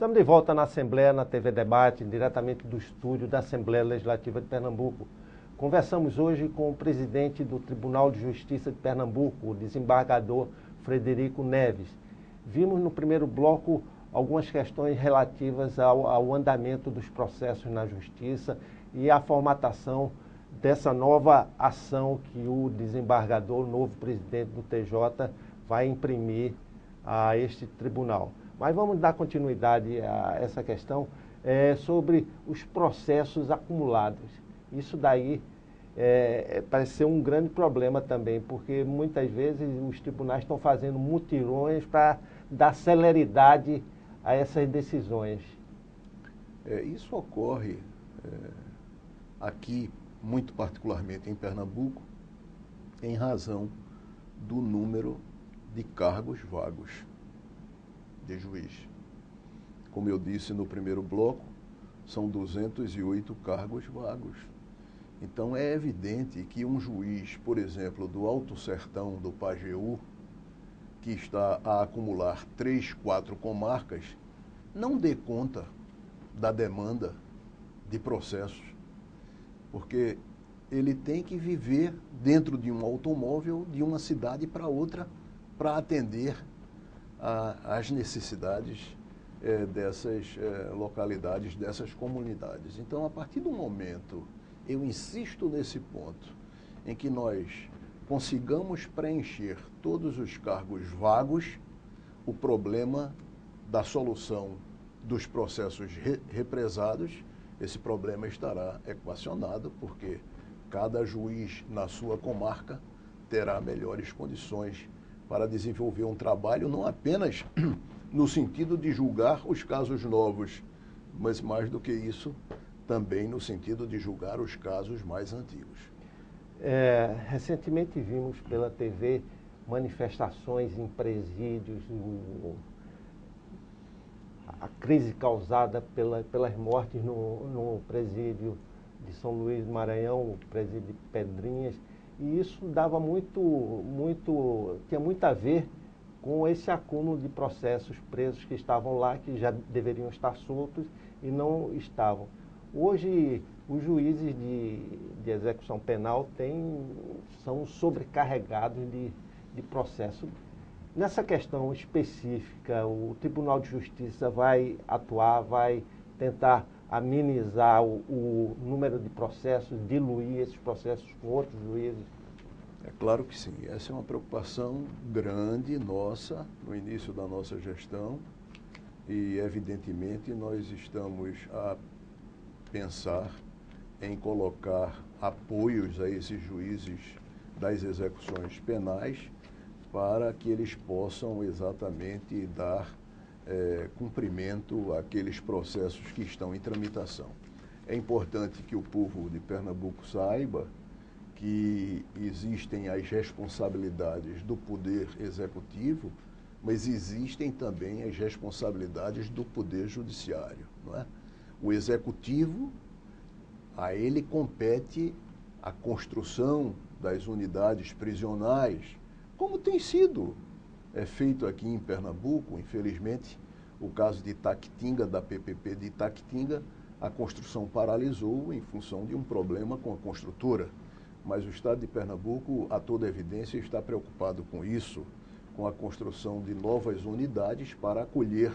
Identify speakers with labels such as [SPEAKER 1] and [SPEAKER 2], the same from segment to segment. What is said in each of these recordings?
[SPEAKER 1] Estamos de volta na Assembleia, na TV Debate, diretamente do estúdio da Assembleia Legislativa de Pernambuco. Conversamos hoje com o presidente do Tribunal de Justiça de Pernambuco, o desembargador Frederico Neves. Vimos no primeiro bloco algumas questões relativas ao andamento dos processos na Justiça e à formatação dessa nova ação que o desembargador, o novo presidente do TJ, vai imprimir a este tribunal. Mas vamos dar continuidade a essa questão sobre os processos acumulados. Isso daí parece ser um grande problema também, porque muitas vezes os tribunais estão fazendo mutirões para dar celeridade a essas decisões.
[SPEAKER 2] Isso ocorre aqui, muito particularmente em Pernambuco, em razão do número de cargos vagos de juiz. Como eu disse no primeiro bloco, são 208 cargos vagos. Então é evidente que um juiz, por exemplo, do Alto Sertão, do Pajeú, que está a acumular 3, 4 comarcas, não dê conta da demanda de processos, porque ele tem que viver dentro de um automóvel de uma cidade para outra para atender às necessidades dessas localidades, dessas comunidades. Então, a partir do momento, eu insisto nesse ponto, em que nós consigamos preencher todos os cargos vagos, o problema da solução dos processos represados, esse problema estará equacionado, porque cada juiz na sua comarca terá melhores condições para desenvolver um trabalho, não apenas no sentido de julgar os casos novos, mas mais do que isso, também no sentido de julgar os casos mais antigos.
[SPEAKER 1] Recentemente vimos pela TV manifestações em presídios, a crise causada pelas mortes no presídio de São Luís do Maranhão, o presídio de Pedrinhas, e isso dava tinha muito a ver com esse acúmulo de processos presos que estavam lá, que já deveriam estar soltos e não estavam. Hoje, os juízes de execução penal são sobrecarregados de processo. Nessa questão específica, o Tribunal de Justiça vai atuar, vai tentar amenizar o número de processos, diluir esses processos com outros juízes?
[SPEAKER 2] É claro que sim. Essa é uma preocupação grande nossa, no início da nossa gestão, e evidentemente nós estamos a pensar em colocar apoios a esses juízes das execuções penais para que eles possam exatamente dar cumprimento àqueles processos que estão em tramitação. É importante que o povo de Pernambuco saiba que existem as responsabilidades do Poder Executivo, mas existem também as responsabilidades do Poder Judiciário, não é? O Executivo, a ele compete a construção das unidades prisionais, como tem sido feito aqui em Pernambuco. Infelizmente, o caso de Itaquitinga, da PPP de Itaquitinga, a construção paralisou em função de um problema com a construtora. Mas o Estado de Pernambuco, a toda evidência, está preocupado com isso, com a construção de novas unidades para acolher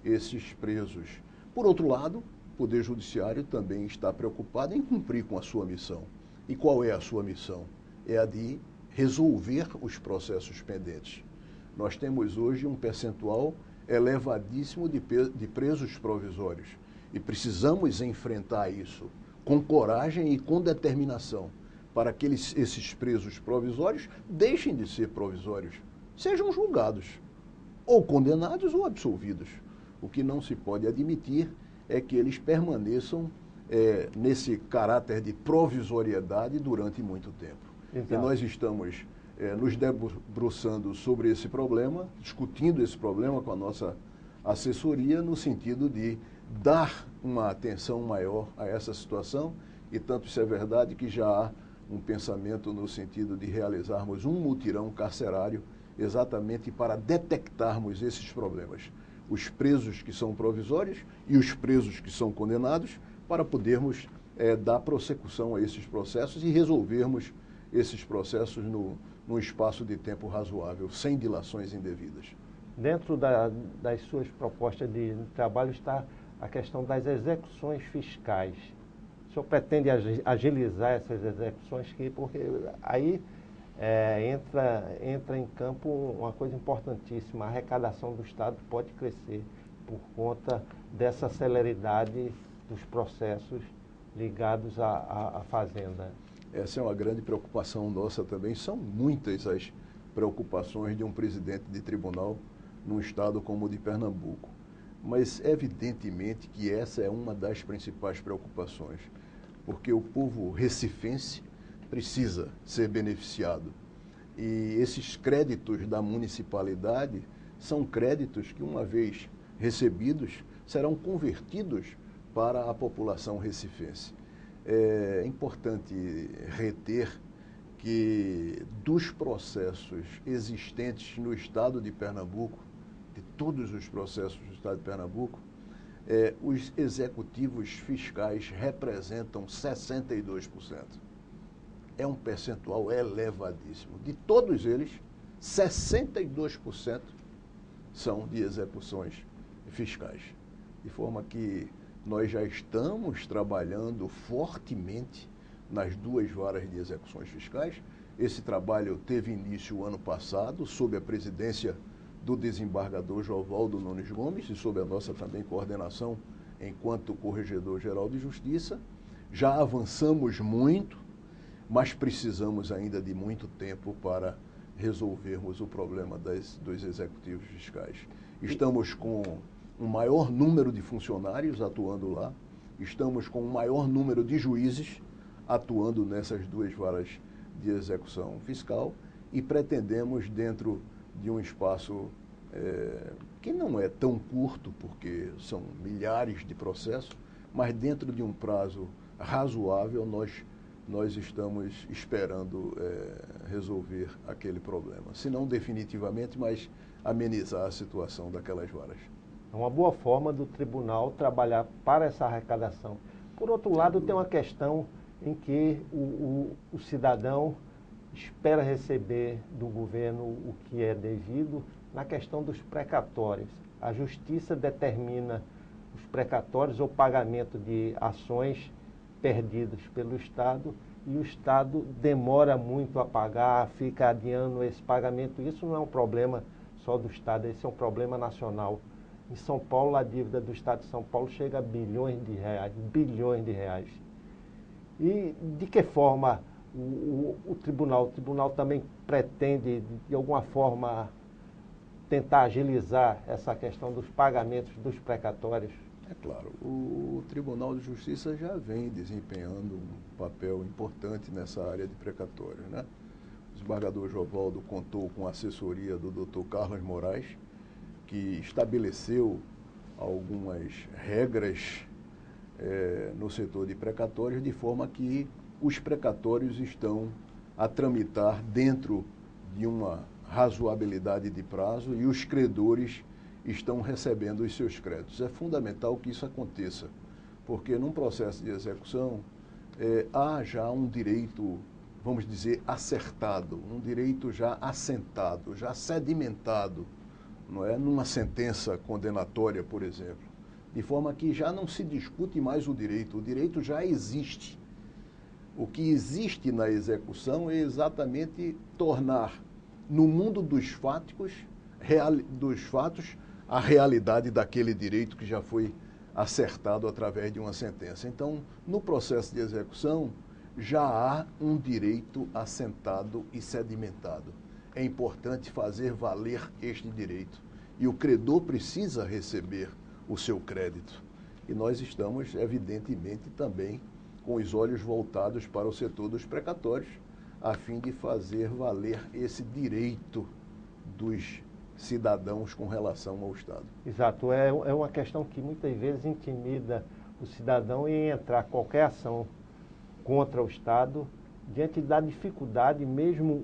[SPEAKER 2] esses presos. Por outro lado, o Poder Judiciário também está preocupado em cumprir com a sua missão. E qual é a sua missão? É a de resolver os processos pendentes. Nós temos hoje um percentual elevadíssimo de presos provisórios e precisamos enfrentar isso com coragem e com determinação para que esses presos provisórios deixem de ser provisórios, sejam julgados, ou condenados ou absolvidos. O que não se pode admitir é que eles permaneçam nesse caráter de provisoriedade durante muito tempo. Exato. E nós estamos nos debruçando sobre esse problema, discutindo esse problema com a nossa assessoria, no sentido de dar uma atenção maior a essa situação, e tanto isso é verdade que já há um pensamento no sentido de realizarmos um mutirão carcerário exatamente para detectarmos esses problemas. os presos que são provisórios e os presos que são condenados, para podermos dar prossecução a esses processos e resolvermos esses processos num espaço de tempo razoável, sem dilações indevidas.
[SPEAKER 1] Dentro das suas propostas de trabalho está a questão das execuções fiscais. O senhor pretende agilizar essas execuções, porque aí entra em campo uma coisa importantíssima: a arrecadação do Estado pode crescer por conta dessa celeridade dos processos ligados à Fazenda.
[SPEAKER 2] Essa é uma grande preocupação nossa também. São muitas as preocupações de um presidente de tribunal num estado como o de Pernambuco. Mas, evidentemente, que essa é uma das principais preocupações, porque o povo recifense precisa ser beneficiado. E esses créditos da municipalidade são créditos que, uma vez recebidos, serão convertidos para a população recifense. É importante reter que dos processos existentes no estado de Pernambuco, de todos os processos do estado de Pernambuco, os executivos fiscais representam 62%. É um percentual elevadíssimo. De todos eles, 62% são de execuções fiscais. De forma que nós já estamos trabalhando fortemente nas duas varas de execuções fiscais. Esse trabalho teve início ano passado, sob a presidência do desembargador Jovaldo Nunes Gomes e sob a nossa também coordenação enquanto Corregedor-Geral de Justiça. Já avançamos muito, mas precisamos ainda de muito tempo para resolvermos o problema dos executivos fiscais. Estamos com um maior número de funcionários atuando lá, estamos com um maior número de juízes atuando nessas duas varas de execução fiscal e pretendemos, dentro de um espaço que não é tão curto, porque são milhares de processos, mas dentro de um prazo razoável, nós estamos esperando resolver aquele problema. Se não definitivamente, mas amenizar a situação daquelas varas.
[SPEAKER 1] É uma boa forma do tribunal trabalhar para essa arrecadação. Por outro lado, tem uma questão em que o cidadão espera receber do governo o que é devido na questão dos precatórios. A Justiça determina os precatórios ou pagamento de ações perdidas pelo Estado e o Estado demora muito a pagar, fica adiando esse pagamento. Isso não é um problema só do Estado, esse é um problema nacional. Em São Paulo, a dívida do Estado de São Paulo chega a bilhões de reais. E de que forma o tribunal também pretende, de alguma forma, tentar agilizar essa questão dos pagamentos dos precatórios?
[SPEAKER 2] É claro, o Tribunal de Justiça já vem desempenhando um papel importante nessa área de precatórios, né? O desembargador Jovaldo contou com a assessoria do Dr. Carlos Moraes, que estabeleceu algumas regras no setor de precatórios, de forma que os precatórios estão a tramitar dentro de uma razoabilidade de prazo e os credores estão recebendo os seus créditos. É fundamental que isso aconteça, porque num processo de execução há já um direito, vamos dizer, acertado, um direito já assentado, já sedimentado, não é? Numa sentença condenatória, por exemplo, de forma que já não se discute mais o direito já existe. O que existe na execução é exatamente tornar no mundo dos fatos a realidade daquele direito que já foi acertado através de uma sentença. Então, no processo de execução, já há um direito assentado e sedimentado. É importante fazer valer este direito. E o credor precisa receber o seu crédito. E nós estamos, evidentemente, também com os olhos voltados para o setor dos precatórios, a fim de fazer valer esse direito dos cidadãos com relação ao Estado.
[SPEAKER 1] Exato, é uma questão que muitas vezes intimida o cidadão em entrar qualquer ação contra o Estado, diante da dificuldade, mesmo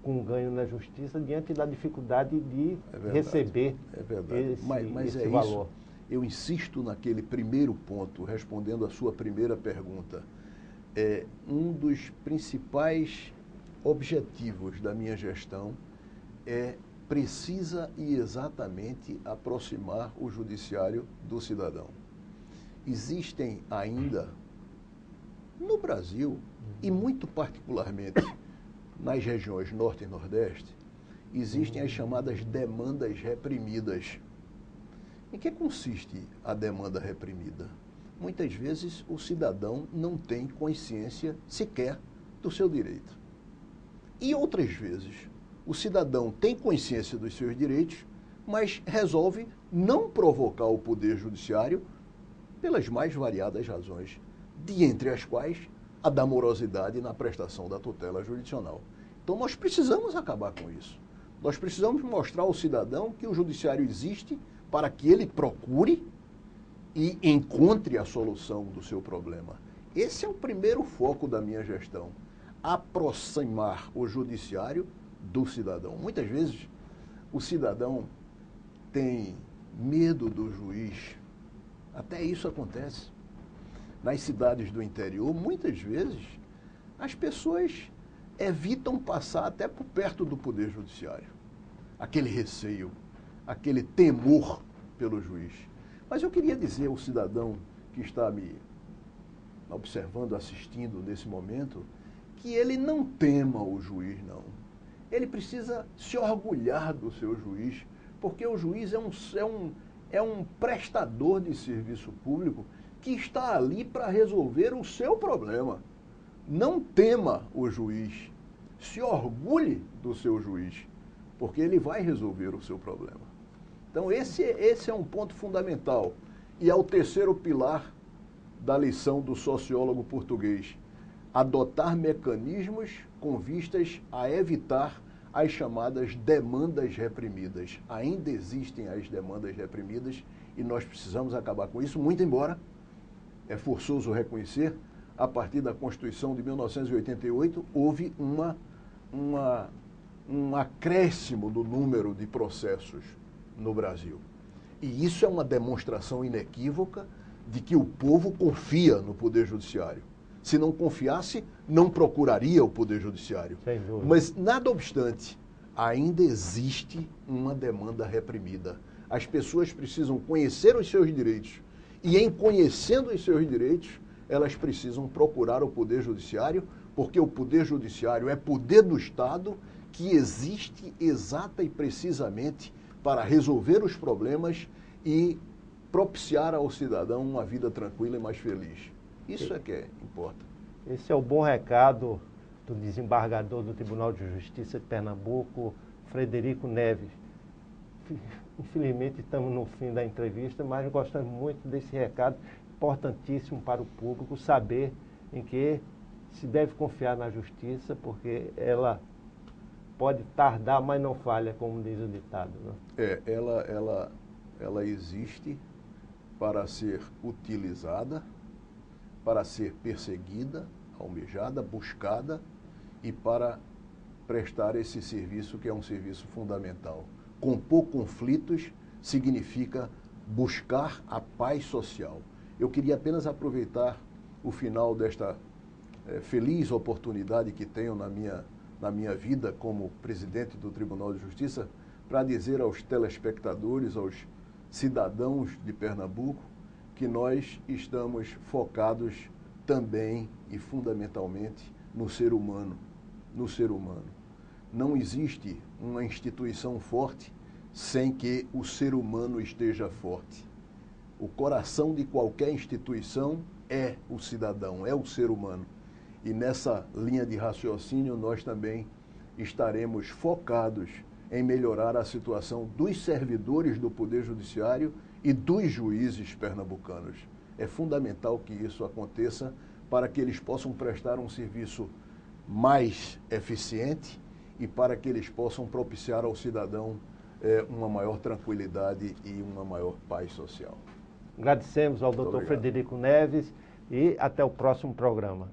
[SPEAKER 1] com ganho na justiça diante da dificuldade de receber esse valor.
[SPEAKER 2] Isso. Eu insisto naquele primeiro ponto, respondendo a sua primeira pergunta. Um dos principais objetivos da minha gestão precisa e exatamente aproximar o judiciário do cidadão. Existem ainda, no Brasil, e muito particularmente nas regiões Norte e Nordeste, existem as chamadas demandas reprimidas. Em que consiste a demanda reprimida? Muitas vezes o cidadão não tem consciência sequer do seu direito. E outras vezes o cidadão tem consciência dos seus direitos, mas resolve não provocar o Poder Judiciário pelas mais variadas razões, de entre as quais a da morosidade na prestação da tutela jurisdicional. Então nós precisamos acabar com isso. Nós precisamos mostrar ao cidadão que o judiciário existe para que ele procure e encontre a solução do seu problema. Esse é o primeiro foco da minha gestão, aproximar o judiciário do cidadão. Muitas vezes o cidadão tem medo do juiz, até isso acontece. Nas cidades do interior, muitas vezes, as pessoas evitam passar até por perto do Poder Judiciário. Aquele receio, aquele temor pelo juiz. Mas eu queria dizer ao cidadão que está me observando, assistindo nesse momento, que ele não tema o juiz, não. Ele precisa se orgulhar do seu juiz, porque o juiz é um prestador de serviço público que está ali para resolver o seu problema. Não tema o juiz, se orgulhe do seu juiz, porque ele vai resolver o seu problema. Então esse é um ponto fundamental e é o terceiro pilar da lição do sociólogo português: adotar mecanismos com vistas a evitar as chamadas demandas reprimidas. Ainda existem as demandas reprimidas e nós precisamos acabar com isso, muito embora é forçoso reconhecer, a partir da Constituição de 1988, houve um acréscimo do número de processos no Brasil. E isso é uma demonstração inequívoca de que o povo confia no Poder Judiciário. Se não confiasse, não procuraria o Poder Judiciário.
[SPEAKER 1] Sem dúvida.
[SPEAKER 2] Mas, nada obstante, ainda existe uma demanda reprimida. As pessoas precisam conhecer os seus direitos. E, em conhecendo os seus direitos, elas precisam procurar o Poder Judiciário, porque o Poder Judiciário é poder do Estado que existe exata e precisamente para resolver os problemas e propiciar ao cidadão uma vida tranquila e mais feliz. Isso é que importa.
[SPEAKER 1] Esse é o bom recado do desembargador do Tribunal de Justiça de Pernambuco, Frederico Neves. Infelizmente estamos no fim da entrevista, mas gostamos muito desse recado, importantíssimo para o público saber em que se deve confiar na justiça, porque ela pode tardar, mas não falha, como diz o ditado. Né?
[SPEAKER 2] Ela existe para ser utilizada, para ser perseguida, almejada, buscada e para prestar esse serviço que é um serviço fundamental. Compor conflitos significa buscar a paz social. Eu queria apenas aproveitar o final desta feliz oportunidade que tenho na minha vida como presidente do Tribunal de Justiça para dizer aos telespectadores, aos cidadãos de Pernambuco, que nós estamos focados também e fundamentalmente no ser humano. No ser humano. Não existe uma instituição forte sem que o ser humano esteja forte. O coração de qualquer instituição é o cidadão, é o ser humano. E nessa linha de raciocínio nós também estaremos focados em melhorar a situação dos servidores do Poder Judiciário e dos juízes pernambucanos. É fundamental que isso aconteça para que eles possam prestar um serviço mais eficiente e para que eles possam propiciar ao cidadão uma maior tranquilidade e uma maior paz social.
[SPEAKER 1] Agradecemos ao Dr. Frederico Neves e até o próximo programa.